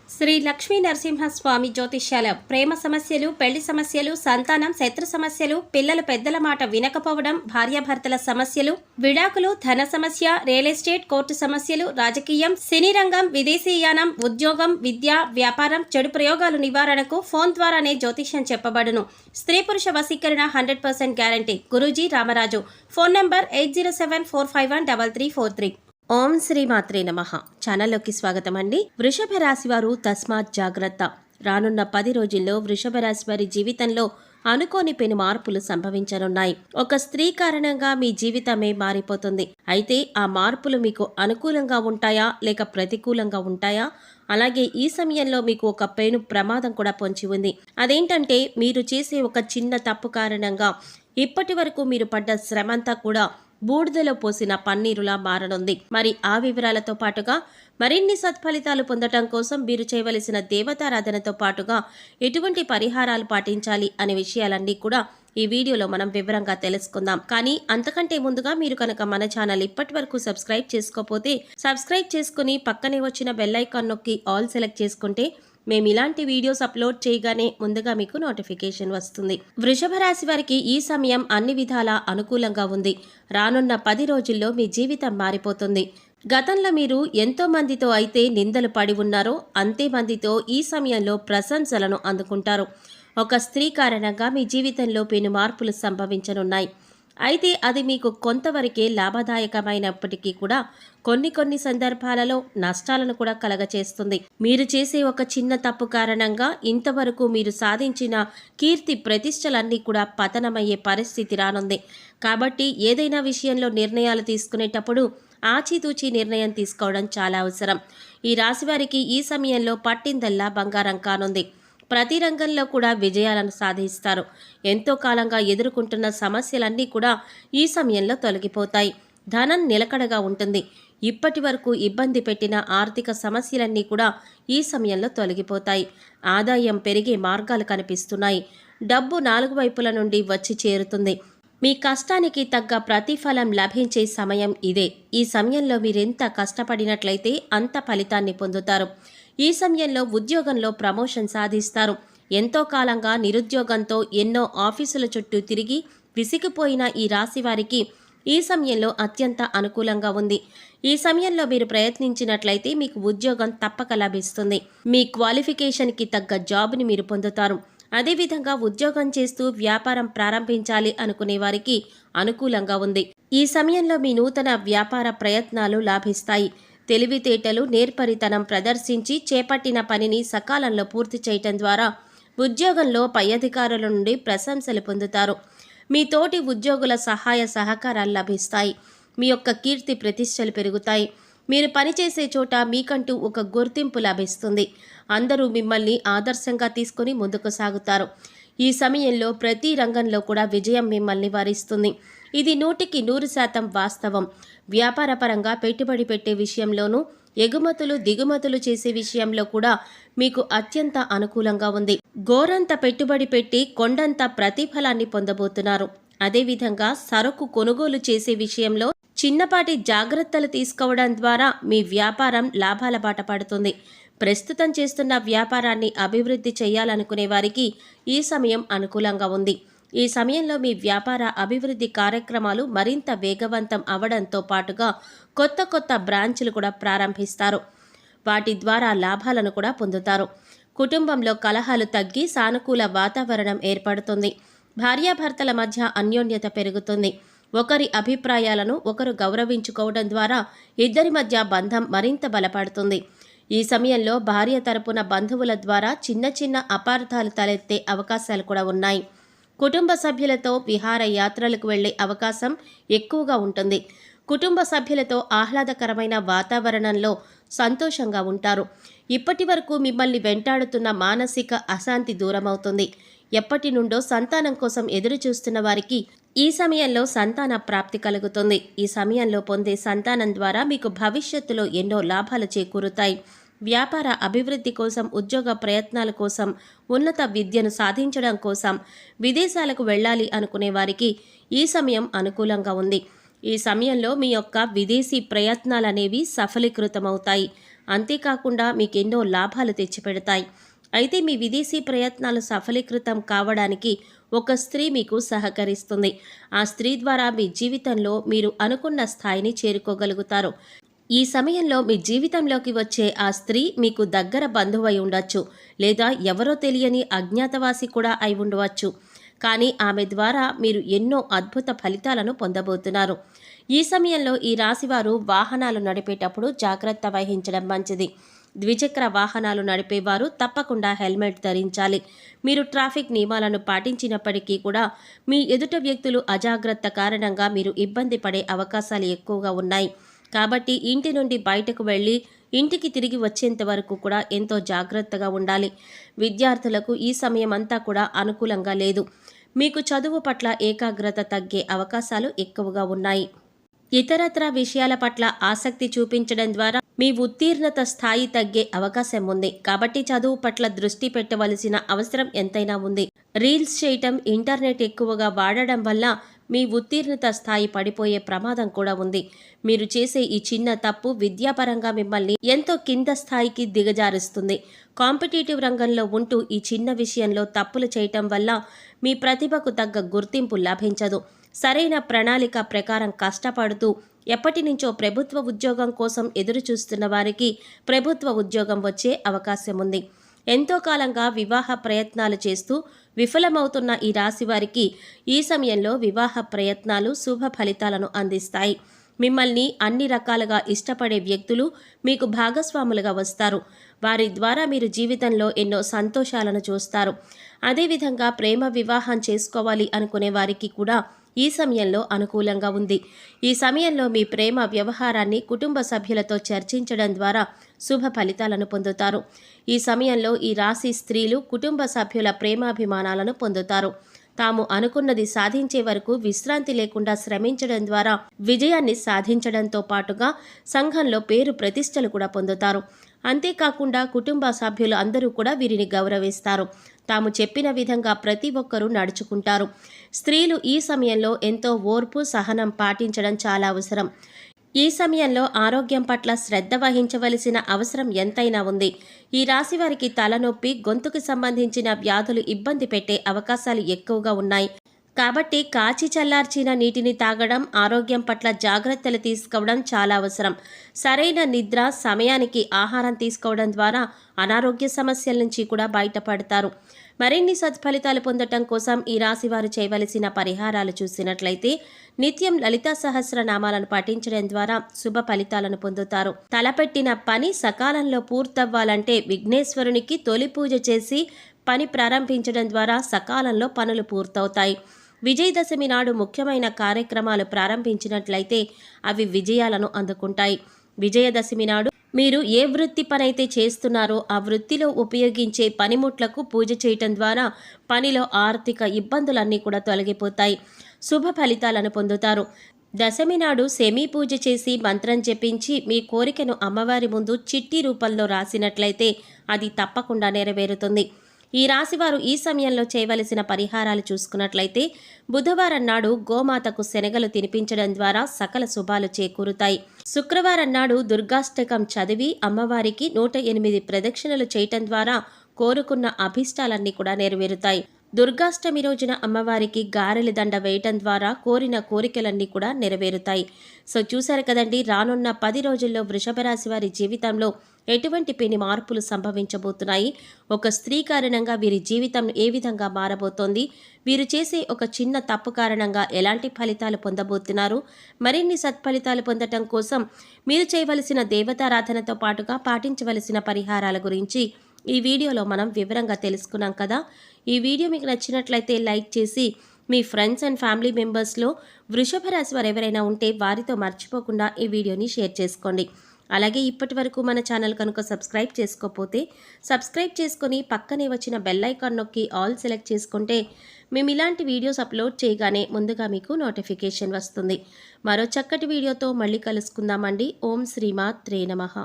శ్రీ లక్ష్మీ నరసింహస్వామి జ్యోతిష్యాలయం ప్రేమ సమస్యలు, పెళ్లి సమస్యలు, సంతానం, శత్రు సమస్యలు, పిల్లలు పెద్దల మాట వినకపోవడం, భార్యాభర్తల సమస్యలు, విడాకులు, ధన సమస్య, రియల్ ఎస్టేట్, కోర్టు సమస్యలు, రాజకీయం, సినీ రంగం, విదేశీయానం, ఉద్యోగం, విద్య, వ్యాపారం, చెడు ప్రయోగాలు నివారణకు ఫోన్ ద్వారానే జ్యోతిష్యం చెప్పబడును. స్త్రీ పురుష వశీకరణ 100% guarantee. Guruji Ramaraju. Phone number 8074513343. ఓం శ్రీ మాత్రే నమః. ఛానల్లోకి స్వాగతం అండి. వృషభ రాశి వారు తస్మాత్ జాగ్రత్త. రానున్న 10 రోజుల్లో వృషభ రాశి వారి జీవితంలో అనుకోని పెను మార్పులు సంభవించనున్నాయి. ఒక స్త్రీ కారణంగా మీ జీవితమే మారిపోతుంది. అయితే ఆ మార్పులు మీకు అనుకూలంగా ఉంటాయా లేక ప్రతికూలంగా ఉంటాయా? అలాగే ఈ సమయంలో మీకు ఒక పెను ప్రమాదం కూడా పొంచి ఉంది. అదేంటంటే మీరు చేసే ఒక చిన్న తప్పు కారణంగా ఇప్పటి వరకు మీరు పడ్డ శ్రమంతా కూడా బూడిదలో పోసిన పన్నీరులా మారనుంది. మరి ఆ వివరాలతో పాటుగా మరిన్ని సత్ఫలితాలు పొందటం కోసం మీరు చేయవలసిన దేవతారాధనతో పాటుగా ఎటువంటి పరిహారాలు పాటించాలి అనే విషయాలన్నీ కూడా ఈ వీడియోలో మనం వివరంగా తెలుసుకుందాం. కానీ అంతకంటే ముందుగా మీరు కనుక మన ఛానల్ ఇప్పటి వరకు సబ్స్క్రైబ్ చేసుకోకపోతే సబ్స్క్రైబ్ చేసుకుని పక్కనే వచ్చిన బెల్ ఐకాన్ నొక్కి ఆల్ సెలెక్ట్ చేసుకుంటే మేము ఇలాంటి వీడియోస్ అప్లోడ్ చేయగానే ముందుగా మీకు నోటిఫికేషన్ వస్తుంది. వృషభ రాశి వారికి ఈ సమయం అన్ని విధాలా అనుకూలంగా ఉంది. రానున్న 10 రోజుల్లో మీ జీవితం మారిపోతుంది. గతంలో మీరు ఎంతో మందితో అయితే నిందలు పడి ఉన్నారో అంతే మందితో ఈ సమయంలో ప్రశంసలను అందుకుంటారు. ఒక స్త్రీ కారణంగా మీ జీవితంలో పెను మార్పులు సంభవించనున్నాయి. అయితే అది మీకు కొంతవరకే లాభదాయకమైనప్పటికీ కూడా కొన్ని సందర్భాలలో నష్టాలను కూడా కలగచేస్తుంది. మీరు చేసే ఒక చిన్న తప్పు కారణంగా ఇంతవరకు మీరు సాధించిన కీర్తి ప్రతిష్టలన్నీ కూడా పతనమయ్యే పరిస్థితి రానుంది. కాబట్టి ఏదైనా విషయంలో నిర్ణయాలు తీసుకునేటప్పుడు ఆచితూచి నిర్ణయం తీసుకోవడం చాలా అవసరం. ఈ రాశివారికి ఈ సమయంలో పట్టిందల్లా బంగారం కానుంది. ప్రతి రంగంలో కూడా విజయాలను సాధిస్తారు. ఎంతో కాలంగా ఎదుర్కొంటున్న సమస్యలన్నీ కూడా ఈ సమయంలో తొలగిపోతాయి. ధనం నిలకడగా ఉంటుంది. ఇప్పటి వరకు ఇబ్బంది పెట్టిన ఆర్థిక సమస్యలన్నీ కూడా ఈ సమయంలో తొలగిపోతాయి. ఆదాయం పెరిగే మార్గాలు కనిపిస్తున్నాయి. డబ్బు 4 వైపుల నుండి వచ్చి చేరుతుంది. మీ కష్టానికి తగ్గ ప్రతిఫలం లభించే సమయం ఇదే. ఈ సమయంలో మీరెంత కష్టపడినట్లయితే అంత ఫలితాన్ని పొందుతారు. ఈ సమయంలో ఉద్యోగంలో ప్రమోషన్ సాధిస్తారు. ఎంతో కాలంగా నిరుద్యోగంతో ఎన్నో ఆఫీసుల చుట్టూ తిరిగి విసిగిపోయిన ఈ రాశి వారికి ఈ సమయంలో అత్యంత అనుకూలంగా ఉంది. ఈ సమయంలో మీరు ప్రయత్నించినట్లయితే మీకు ఉద్యోగం తప్పక లభిస్తుంది. మీ క్వాలిఫికేషన్కి తగ్గ జాబ్ని మీరు పొందుతారు. అదేవిధంగా ఉద్యోగం చేస్తూ వ్యాపారం ప్రారంభించాలి అనుకునే వారికి అనుకూలంగా ఉంది. ఈ సమయంలో మీ నూతన వ్యాపార ప్రయత్నాలు లాభిస్తాయి. తెలివితేటలు, నేర్పరితనం ప్రదర్శించి చేపట్టిన పనిని సకాలంలో పూర్తి చేయటం ద్వారా ఉద్యోగంలో పై అధికారుల నుండి ప్రశంసలు పొందుతారు. మీ తోటి ఉద్యోగుల సహాయ సహకారాలు లభిస్తాయి. మీ యొక్క కీర్తి ప్రతిష్టలు పెరుగుతాయి. మీరు పనిచేసే చోట మీకంటూ ఒక గుర్తింపు లభిస్తుంది. అందరూ మిమ్మల్ని ఆదర్శంగా తీసుకుని ముందుకు సాగుతారు. ఈ సమయంలో ప్రతి రంగంలో కూడా విజయం మిమ్మల్ని వరిస్తుంది. ఇది 100% వాస్తవం. వ్యాపారపరంగా పెట్టుబడి పెట్టే విషయంలోనూ, ఎగుమతులు దిగుమతులు చేసే విషయంలో కూడా మీకు అత్యంత అనుకూలంగా ఉంది. గోరంత పెట్టుబడి పెట్టి కొండంత ప్రతిఫలాన్ని పొందబోతున్నారు. అదేవిధంగా సరుకు కొనుగోలు చేసే విషయంలో చిన్నపాటి జాగ్రత్తలు తీసుకోవడం ద్వారా మీ వ్యాపారం లాభాల బాట పడుతుంది. ప్రస్తుతం చేస్తున్న వ్యాపారాన్ని అభివృద్ధి చేయాలనుకునే వారికి ఈ సమయం అనుకూలంగా ఉంది. ఈ సమయంలో మీ వ్యాపార అభివృద్ధి కార్యక్రమాలు మరింత వేగవంతం అవడంతో పాటుగా కొత్త బ్రాంచ్లు కూడా ప్రారంభిస్తారు. వాటి ద్వారా లాభాలను కూడా పొందుతారు. కుటుంబంలో కలహాలు తగ్గి సానుకూల వాతావరణం ఏర్పడుతుంది. భార్యాభర్తల మధ్య అన్యోన్యత పెరుగుతుంది. ఒకరి అభిప్రాయాలను ఒకరు గౌరవించుకోవడం ద్వారా ఇద్దరి మధ్య బంధం మరింత బలపడుతుంది. ఈ సమయంలో భార్య తరపున బంధువుల ద్వారా చిన్న అపార్థాలు తలెత్తే అవకాశాలు కూడా ఉన్నాయి. కుటుంబ సభ్యులతో విహార యాత్రలకు వెళ్లే అవకాశం ఎక్కువగా ఉంటుంది. కుటుంబ సభ్యులతో ఆహ్లాదకరమైన వాతావరణంలో సంతోషంగా ఉంటారు. ఇప్పటి వరకు మిమ్మల్ని వెంటాడుతున్న మానసిక అశాంతి దూరమవుతుంది. ఎప్పటి నుండో సంతానం కోసం ఎదురు చూస్తున్న వారికి ఈ సమయంలో సంతాన ప్రాప్తి కలుగుతుంది. ఈ సమయంలో పొందే సంతానం ద్వారా మీకు భవిష్యత్తులో ఎన్నో లాభాలు చేకూరుతాయి. వ్యాపార అభివృద్ధి కోసం, ఉద్యోగ ప్రయత్నాల కోసం, ఉన్నత విద్యను సాధించడం కోసం విదేశాలకు వెళ్ళాలి అనుకునే వారికి ఈ సమయం అనుకూలంగా ఉంది. ఈ సమయంలో మీ యొక్క విదేశీ ప్రయత్నాలనేవి సఫలీకృతమవుతాయి. అంతేకాకుండా మీకెన్నో లాభాలు తెచ్చిపెడతాయి. అయితే మీ విదేశీ ప్రయత్నాలు సఫలీకృతం కావడానికి ఒక స్త్రీ మీకు సహకరిస్తుంది. ఆ స్త్రీ ద్వారా మీ జీవితంలో మీరు అనుకున్న స్థాయిని చేరుకోగలుగుతారు. ఈ సమయంలో మీ జీవితంలోకి వచ్చే ఆ స్త్రీ మీకు దగ్గర బంధువై ఉండొచ్చు, లేదా ఎవరో తెలియని అజ్ఞాతవాసి కూడా అయి ఉండవచ్చు. కానీ ఆమె ద్వారా మీరు ఎన్నో అద్భుత ఫలితాలను పొందబోతున్నారు. ఈ సమయంలో ఈ రాశివారు వాహనాలు నడిపేటప్పుడు జాగ్రత్త వహించడం మంచిది. ద్విచక్ర వాహనాలు నడిపేవారు తప్పకుండా హెల్మెట్ ధరించాలి. మీరు ట్రాఫిక్ నియమాలను పాటించినప్పటికీ కూడా మీ ఎదుట వ్యక్తులు అజాగ్రత్త కారణంగా మీరు ఇబ్బంది పడే అవకాశాలు ఎక్కువగా ఉన్నాయి. కాబట్టి ఇంటి నుండి బయటకు వెళ్ళి ఇంటికి తిరిగి వచ్చేంత వరకు కూడా ఎంతో జాగ్రత్తగా ఉండాలి. విద్యార్థులకు ఈ సమయం అంతా కూడా అనుకూలంగా లేదు. మీకు చదువు పట్ల ఏకాగ్రత తగ్గే అవకాశాలు ఎక్కువగా ఉన్నాయి. ఇతరత్రా విషయాల పట్ల ఆసక్తి చూపించడం ద్వారా మీ ఉత్తీర్ణత స్థాయి తగ్గే అవకాశం ఉంది. కాబట్టి చదువు పట్ల దృష్టి పెట్టవలసిన అవసరం ఎంతైనా ఉంది. రీల్స్ చేయటం, ఇంటర్నెట్ ఎక్కువగా వాడడం వల్ల మీ ఉత్తీర్ణత స్థాయి పడిపోయే ప్రమాదం కూడా ఉంది. మీరు చేసే ఈ చిన్న తప్పు విద్యాపరంగా మిమ్మల్ని ఎంతో కింద స్థాయికి దిగజారుస్తుంది. కాంపిటేటివ్ రంగంలో ఉంటూ ఈ చిన్న విషయంలో తప్పులు చేయటం వల్ల మీ ప్రతిభకు తగ్గ గుర్తింపు లభించదు. సరైన ప్రణాళిక ప్రకారం కష్టపడుతూ ఎప్పటి నుంచో ప్రభుత్వ ఉద్యోగం కోసం ఎదురు చూస్తున్న వారికి ప్రభుత్వ ఉద్యోగం వచ్చే అవకాశం ఉంది. ఎంతో కాలంగా వివాహ ప్రయత్నాలు చేస్తూ విఫలమవుతున్న ఈ రాశి వారికి ఈ సమయంలో వివాహ ప్రయత్నాలు శుభ ఫలితాలను అందిస్తాయి. మిమ్మల్ని అన్ని రకాలుగా ఇష్టపడే వ్యక్తులు మీకు భాగస్వాములుగా వస్తారు. వారి ద్వారా మీరు జీవితంలో ఎన్నో సంతోషాలను చూస్తారు. అదేవిధంగా ప్రేమ వివాహం చేసుకోవాలి అనుకునే వారికి కూడా ఈ సమయంలో అనుకూలంగా ఉంది. ఈ సమయంలో మీ ప్రేమ వ్యవహారాన్ని కుటుంబ సభ్యులతో చర్చించడం ద్వారా శుభ ఫలితాలను పొందుతారు. ఈ సమయంలో ఈ రాశి స్త్రీలు కుటుంబ సభ్యుల ప్రేమాభిమానాలను పొందుతారు. తాము అనుకున్నది సాధించే వరకు విశ్రాంతి లేకుండా శ్రమించడం ద్వారా విజయాన్ని సాధించడంతో పాటుగా సంఘంలో పేరు ప్రతిష్టలు కూడా పొందుతారు. అంతేకాకుండా కుటుంబ సభ్యులు అందరూ కూడా వీరిని గౌరవిస్తారు. తాము చెప్పిన విధంగా ప్రతి ఒక్కరూ నడుచుకుంటారు. స్త్రీలు ఈ సమయంలో ఎంతో ఓర్పు, సహనం పాటించడం చాలా అవసరం. ఈ సమయంలో ఆరోగ్యం పట్ల శ్రద్ధ వహించవలసిన అవసరం ఎంతైనా ఉంది. ఈ రాశి వారికి తలనొప్పి, గొంతుకు సంబంధించిన వ్యాధులు ఇబ్బంది పెట్టే అవకాశాలు ఎక్కువగా ఉన్నాయి. కాబట్టి కాచి చల్లార్చిన నీటిని తాగడం, ఆరోగ్యం పట్ల జాగ్రత్తలు తీసుకోవడం చాలా అవసరం. సరైన నిద్ర, సమయానికి ఆహారం తీసుకోవడం ద్వారా అనారోగ్య సమస్యల నుంచి కూడా బయటపడతారు. మరిన్ని సత్ఫలితాలు పొందటం కోసం ఈ రాశి వారు చేయవలసిన పరిహారాలు చూసినట్లయితే నిత్యం లలితా సహస్రనామాలను పఠించడం ద్వారా శుభ ఫలితాలను పొందుతారు. తలపెట్టిన పని సకాలంలో పూర్తవ్వాలంటే విఘ్నేశ్వరునికి తొలి పూజ చేసి పని ప్రారంభించడం ద్వారా సకాలంలో పనులు పూర్తవుతాయి. విజయదశమి నాడు ముఖ్యమైన కార్యక్రమాలు ప్రారంభించినట్లయితే అవి విజయాలను అందుకుంటాయి. విజయదశమి నాడు మీరు ఏ వృత్తి పనైతే చేస్తున్నారో ఆ వృత్తిలో ఉపయోగించే పనిముట్లకు పూజ చేయటం ద్వారా పనిలో ఆర్థిక ఇబ్బందులన్నీ కూడా తొలగిపోతాయి. శుభ ఫలితాలను పొందుతారు. దశమి నాడు శమీ పూజ చేసి మంత్రం జపించి మీ కోరికను అమ్మవారి ముందు చిట్టి రూపంలో రాసినట్లయితే అది తప్పకుండా నెరవేరుతుంది. ఈ రాశివారు ఈ సమయంలో చేయవలసిన పరిహారాలు చూసుకున్నట్లయితే బుధవారం నాడు గోమాతకు శనగలు తినిపించడం ద్వారా సకల శుభాలు చేకూరుతాయి. శుక్రవారం నాడు దుర్గాష్టకం చదివి అమ్మవారికి 108 ప్రదక్షిణలు చేయటం ద్వారా కోరుకున్న అభీష్టాలన్నీ కూడా నెరవేరుతాయి. దుర్గాష్టమి రోజున అమ్మవారికి గారెల దండ వేయటం ద్వారా కోరిన కోరికలన్నీ కూడా నెరవేరుతాయి. సో చూశారు కదండి, రానున్న 10 రోజుల్లో వృషభ రాశి వారి జీవితంలో ఎటువంటి పెను మార్పులు సంభవించబోతున్నాయి, ఒక స్త్రీ కారణంగా వీరి జీవితం ఏ విధంగా మారబోతోంది, వీరు చేసే ఒక చిన్న తప్పు కారణంగా ఎలాంటి ఫలితాలు పొందబోతున్నారు, మరిన్ని సత్ఫలితాలు పొందటం కోసం మీరు చేయవలసిన దేవతారాధనతో పాటుగా పాటించవలసిన పరిహారాల గురించి ఈ వీడియోలో మనం వివరంగా తెలుసుకున్నాం కదా. ఈ వీడియో మీకు నచ్చినట్లయితే లైక్ చేసి మీ ఫ్రెండ్స్ అండ్ ఫ్యామిలీ మెంబర్స్లో వృషభ రాశి వారు ఎవరైనా ఉంటే వారితో మర్చిపోకుండా ఈ వీడియోని షేర్ చేసుకోండి. అలాగే ఇప్పటి వరకు మన ఛానల్ కనుక సబ్స్క్రైబ్ చేసుకోకపోతే సబ్స్క్రైబ్ చేసుకొని పక్కనే వచ్చిన బెల్ ఐకాన్ నొక్కి ఆల్ సెలెక్ట్ చేసుకుంటే మేము ఇలాంటి వీడియోస్ అప్లోడ్ చేయగానే ముందుగా మీకు నోటిఫికేషన్ వస్తుంది. మరో చక్కటి వీడియోతో మళ్ళీ కలుసుకుందామండి. ఓం శ్రీమాత్రే నమః.